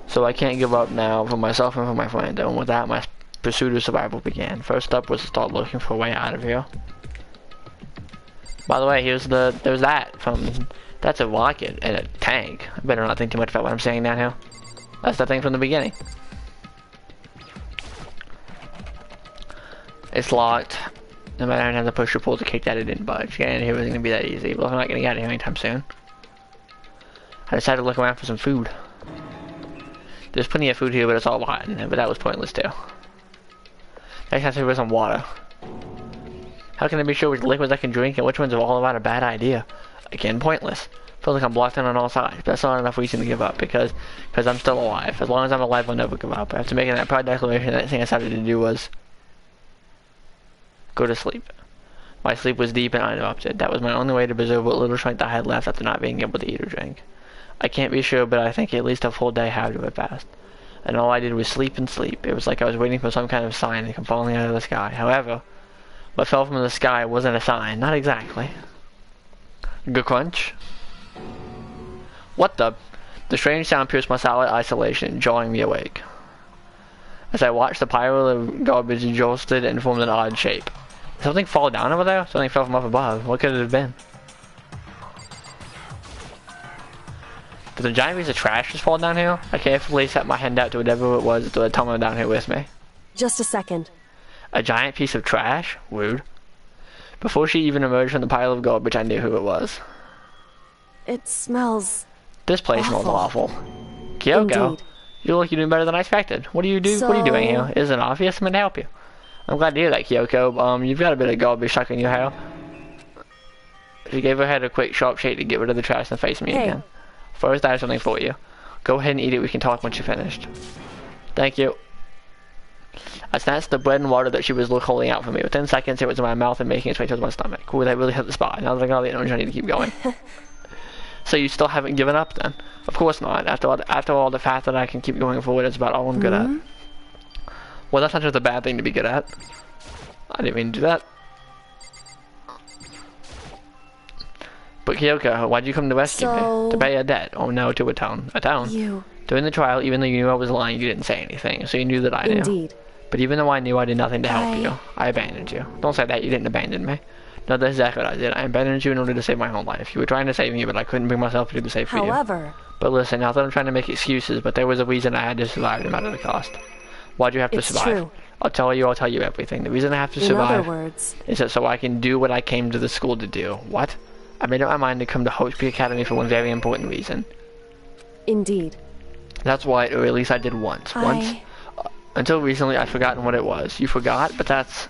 So I can't give up now for myself and for my friend. And with that, my pursuit of survival began. First up was to start looking for a way out of here. By the way, there's that from... That's a rocket and a tank. I better not think too much about what I'm saying down here. That's the thing from the beginning. It's locked. No matter how to push or pull to kick that, it didn't budge. Getting in here wasn't going to be that easy. Well, I'm not going to get out of here anytime soon. I decided to look around for some food. There's plenty of food here, but it's all rotten. But that was pointless too. I have to for some water. How can I be sure which liquids I can drink and which ones are all about a bad idea? Again, pointless. Feels like I'm blocked in on all sides. But that's not enough reason to give up because I'm still alive. As long as I'm alive, I'll never give up. After making that proud declaration, the next thing I decided to do was go to sleep. My sleep was deep and uninterrupted. That was my only way to preserve what little strength I had left after not being able to eat or drink. I can't be sure, but I think at least a full day had to have passed. And all I did was sleep and sleep. It was like I was waiting for some kind of sign to come falling out of the sky. However, what fell from the sky wasn't a sign. Not exactly. Good crunch. What the? The strange sound pierced my solid isolation, jarring me awake. As I watched, the pile of garbage jolted and formed an odd shape. Did something fall down over there? Something fell from up above. What could it have been? Did a giant piece of trash just fall down here? I carefully set my hand out to whatever it was that had tumbled down here with me. Just a second. A giant piece of trash? Rude. Before she even emerged from the pile of garbage, I knew who it was. It smells... This place smells awful. Kyoko, Indeed. you look, you're doing better than I expected. What do you do? What are you doing here? Isn't it obvious? I'm going to help you. I'm glad to hear that, Kyoko. You've got a bit of garbage stuck in your hair. She gave her head a quick, sharp shake to get rid of the trash and face me again. First, I have something for you. Go ahead and eat it. We can talk once you're finished. Thank you. I snatched the bread and water that she was holding out for me. Within seconds, it was in my mouth and making its way towards my stomach. Cool, that really hit the spot. And I was like, oh, the energy, I need to keep going. So you still haven't given up then? Of course not. After all, the fact that I can keep going forward is about all I'm good at. Well, that's not just a bad thing to be good at. I didn't mean to do that. But Kyoko, why'd you come to rescue me? To pay a debt? Oh no, to a town. A town? During the trial, even though you knew I was lying, you didn't say anything, so you knew that I knew. Indeed. But even though I knew, I did nothing to help you. I abandoned you. Don't say that, you didn't abandon me. No, that's exactly what I did. I abandoned you in order to save my own life. You were trying to save me, but I couldn't bring myself to do the same for you. However... But listen, not that I'm trying to make excuses, but there was a reason I had to survive no matter the cost. Why'd you have to survive? True. I'll tell you everything. The reason I have to survive... In other words... is that so I can do what I came to the school to do. What? I made up my mind to come to Hope Peak Academy for one very important reason. Indeed. That's why, or at least I did once. Until recently, I'd forgotten what it was. You forgot? But that's...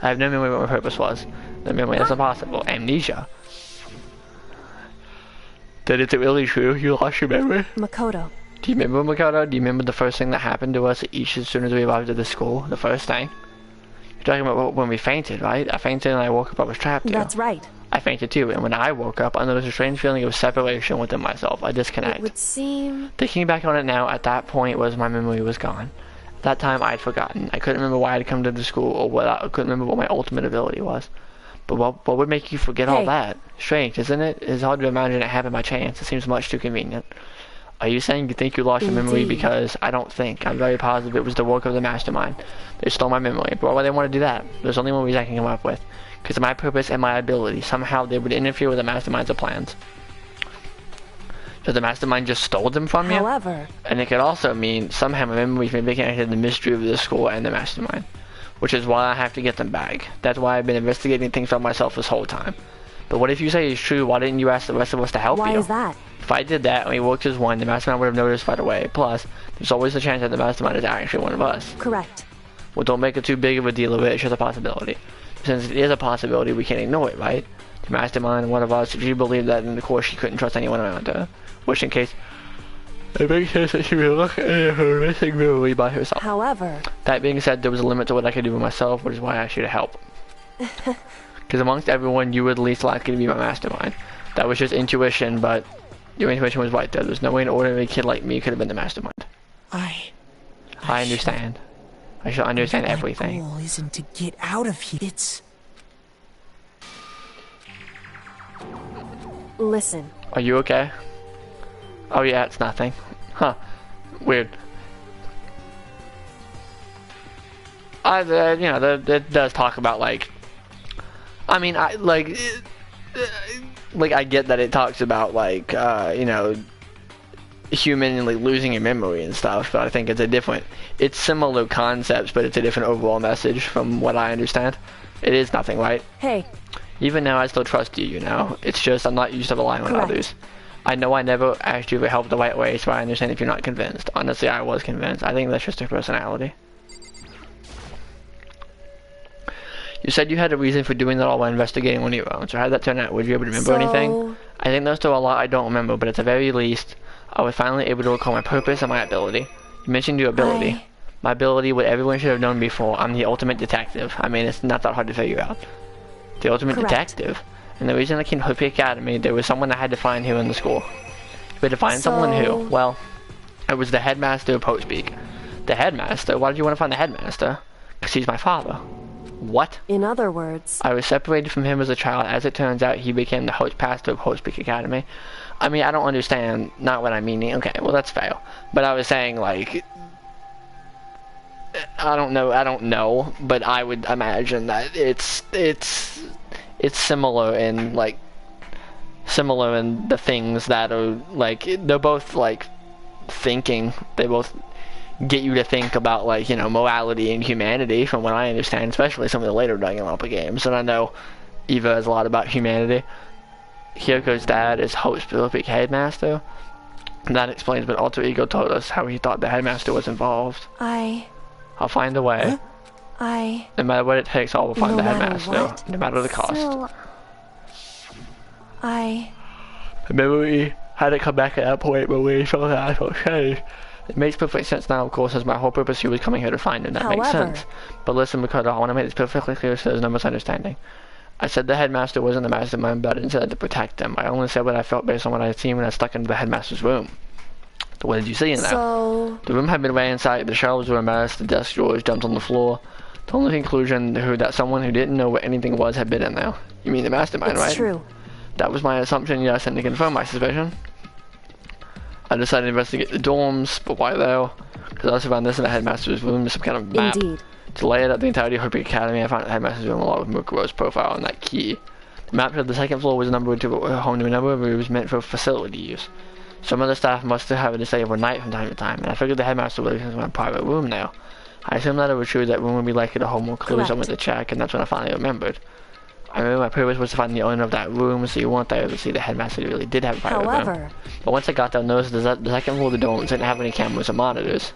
I have no memory what my purpose was. No memory, that's impossible. Amnesia. That is it really true? You lost your memory? Makoto. Do you remember, Makoto? Do you remember the first thing that happened to us each as soon as we arrived at the school? The first thing? You're talking about when we fainted, right? I fainted and I woke up, I was trapped here. That's right. I fainted too, and when I woke up, I noticed a strange feeling of separation within myself. I disconnect. It would seem... Thinking back on it now, at that point was my memory was gone. At that time, I'd forgotten. I couldn't remember why I'd come to the school, or I couldn't remember what my ultimate ability was. But what would make you forget all that? Strange, isn't it? It's hard to imagine it happened by chance. It seems much too convenient. Are you saying you think you lost your memory? Because I don't think. I'm very positive it was the work of the mastermind. They stole my memory. But why would they want to do that? There's only one reason I can come up with. Because of my purpose and my ability. Somehow they would interfere with the mastermind's plans. So the mastermind just stole them from you? However... And it could also mean somehow my memories may be connected to the mystery of the school and the mastermind. Which is why I have to get them back. That's why I've been investigating things about myself this whole time. But what if you say it's true? Why didn't you ask the rest of us to help you? Why is that? If I did that and we worked as one, the mastermind would have noticed right away. Plus, there's always a chance that the mastermind is actually one of us. Correct. Well, don't make it too big of a deal of it. It's just a possibility. Since it is a possibility, we can't ignore it, right? The mastermind, one of us, if you believe that, then of course she couldn't trust anyone around her. Which in case, it makes sense that she would look at her missing memory by herself. However... That being said, there was a limit to what I could do with myself, which is why I asked you to help. Because amongst everyone, you were the least likely to be my mastermind. That was just intuition, but your intuition was right there. There's no way an ordinary kid like me could have been the mastermind. I understand. I should understand everything. My goal isn't to get out of here. It's... Listen. Are you okay? Oh yeah, it's nothing. Huh. Weird. You know, it does talk about, like... I mean, I get that it talks about, like, you know, humanly losing your memory and stuff, but I think it's similar concepts, but it's a different overall message from what I understand. It is nothing, right? Hey. Even now, I still trust you, you know? It's just I'm not used to relying on others. I know I never asked you for help the right way, so I understand if you're not convinced. Honestly, I was convinced. I think that's just your personality. You said you had a reason for doing that all while investigating on your own, so how did that turn out? Would you able to remember anything? I think there's still a lot I don't remember, but at the very least, I was finally able to recall my purpose and my ability. You mentioned your ability. My ability, what everyone should have known before. I'm the ultimate detective. I mean, it's not that hard to figure out. The ultimate detective. And the reason I came to Hope Academy, there was someone I had to find here in the school. You had to find someone who, well, it was the headmaster of Hopepeak. The headmaster? Why did you want to find the headmaster? Because he's my father. What? In other words... I was separated from him as a child. As it turns out, he became the host pastor of Hopepeak Academy. I mean, I don't understand, not what I'm meaning. Okay, well, that's fair. But I was saying, like... I don't know, but I would imagine that it's similar in, like... Similar in the things that are, like... They're both, like, thinking. They both... get you to think about, like, you know, morality and humanity, from what I understand, especially some of the later Danganronping games. And I know Eva has a lot about humanity. Kyoko's dad is Hopepeak headmaster. And that explains what Alter Ego told us, how he thought the headmaster was involved. I'll find a way. No matter what it takes, I will find the headmaster, no matter the cost. Remember we had to come back at that point when we felt that I felt changed. It makes perfect sense now, of course, as my whole purpose here was coming here to find him. That makes However- sense. But listen, Makoto, I want to make this perfectly clear so there's no misunderstanding. I said the headmaster wasn't the mastermind, but I didn't say that to protect him. I only said what I felt based on what I had seen when I stuck into the headmaster's room. So what did you see in there? So, The room had been ransacked, the shelves were a mess, the desk drawers dumped on the floor. The only conclusion that someone who didn't know what anything was had been in there. You mean the mastermind, right? it's true. That was my assumption, yes, and to confirm my suspicion, I decided to investigate the dorms, but why though? Because I also found this in the headmaster's room, some kind of map. Indeed. To lay it out the entirety of Hopi Academy, I found the headmaster's room along with Mukuro's profile and that key. The map showed the second floor was numbered to a home to a number of rooms meant for facility use. Some of the staff must have had to stay overnight from time to time, and I figured the headmaster would have my private room now. I assumed that it was true that room would be likely to hold more clues. Correct. I went to check, and that's when I finally remembered. I remember my purpose was to find the owner of that room, so you weren't there to see the headmaster really did have a private room. However, But once I got there, I noticed the second floor of the dorms didn't have any cameras or monitors.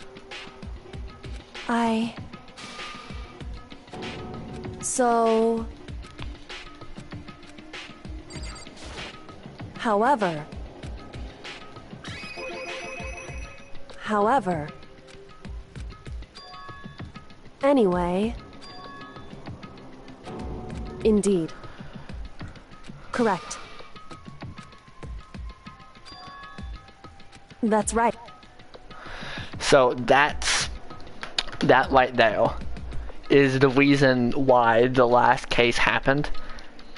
So... However... Anyway... Indeed. Correct. That's right. So that right there is the reason why the last case happened.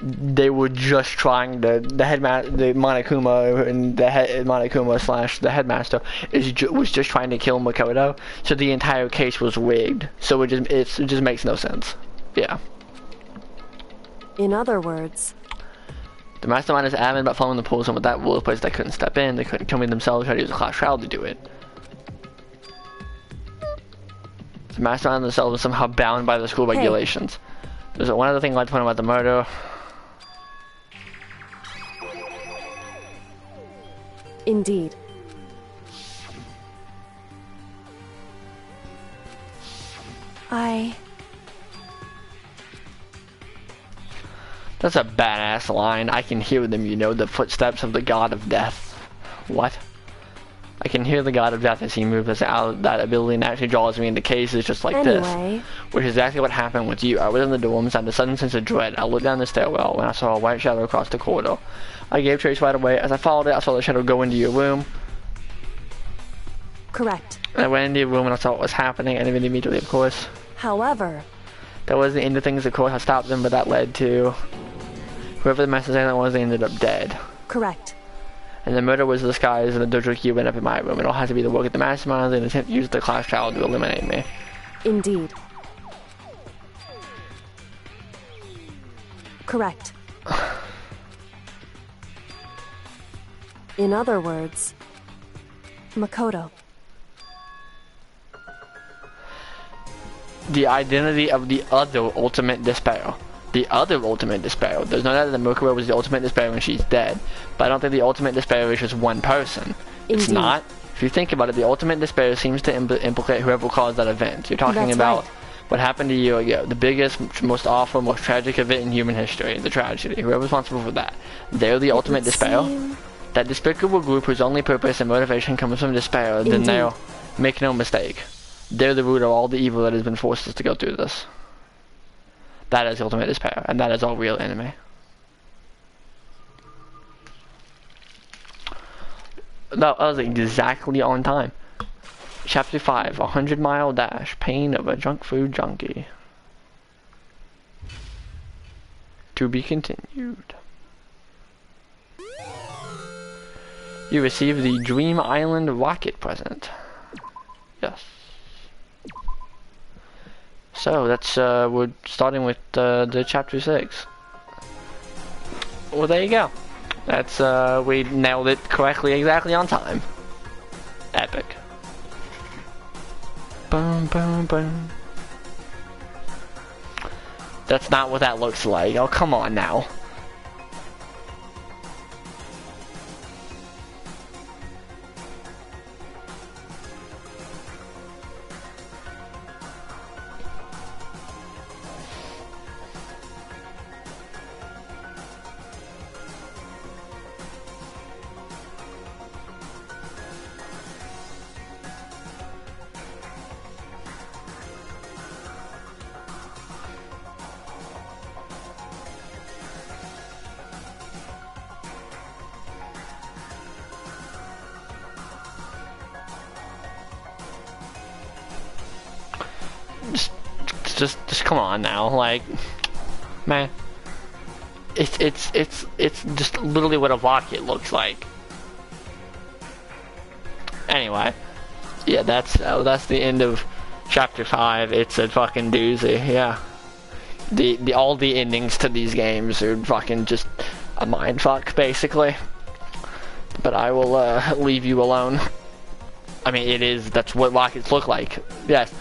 They were just trying the Monokuma and the Monokuma / the headmaster was just trying to kill Makoto. So the entire case was rigged. So it just makes no sense. Yeah. In other words... The mastermind is adamant about following the rules, and with that rule in place, they couldn't step in. They couldn't kill me themselves. Try to use a class trial to do it. The mastermind themselves are somehow bound by the school regulations. There's one other thing I'd like to point out about the murder. Indeed. That's a badass line. I can hear them, you know, the footsteps of the god of death. What? I can hear the god of death as he moves out. That ability naturally draws me into cases just like this. Which is exactly what happened with you. I was in the dorms, I had a sudden sense of dread. I looked down the stairwell when I saw a white shadow across the corridor. I gave chase right away. As I followed it, I saw the shadow go into your room. Correct. And I went into your room and I saw what was happening, and then immediately, of course. However... That wasn't the end of things, of course. I stopped them, but that led to... Whoever the master assailant was, they ended up dead. Correct. And the murder was disguised, and the dojo key went up in my room. It all had to be the work of the mastermind and attempt to use the class trial to eliminate me. Indeed. Correct. In other words, Makoto. The identity of the other ultimate despair. The other ultimate despair. There's no doubt that Mukuro was the ultimate despair when she's dead. But I don't think the ultimate despair is just one person. Indeed. It's not. If you think about it, the ultimate despair seems to implicate whoever caused that event. You're talking That's about right. what happened a year ago. The biggest, most awful, most tragic event in human history. The tragedy. Whoever's responsible for that. They're the ultimate despair. That despicable group whose only purpose and motivation comes from despair, then they'll make no mistake. They're the root of all the evil that has been forced us to go through this. That is ultimate despair, and that is all real enemy. That was exactly on time. Chapter 5, 100-mile dash, pain of a junk food junkie. To be continued. You received the Dream Island rocket present. Yes. So that's we're starting with the chapter 6. Well, there you go. That's we nailed it correctly, exactly on time. Epic. Boom, boom, boom. That's not what that looks like. Oh, come on now. just come on now, like, man. It's just literally what a rocket looks like. Anyway, yeah, that's the end of chapter 5. It's a fucking doozy, yeah. All the endings to these games are fucking just a mindfuck, basically. But I will leave you alone. I mean, that's what rockets look like. Yes.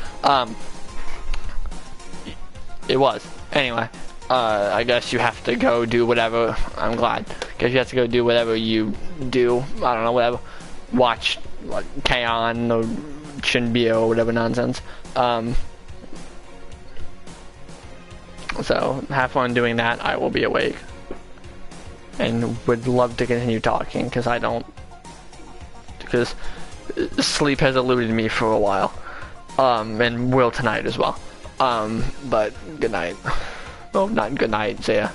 It was. Anyway, I guess you have to go do whatever. I'm glad. Guess you have to go do whatever you do. I don't know, whatever. Watch, like, K-On! Or Shinbio or whatever nonsense. So, have fun doing that. I will be awake. And would love to continue talking, because I don't... Because sleep has eluded me for a while. And will tonight as well. But good night. Oh, not good night, see ya.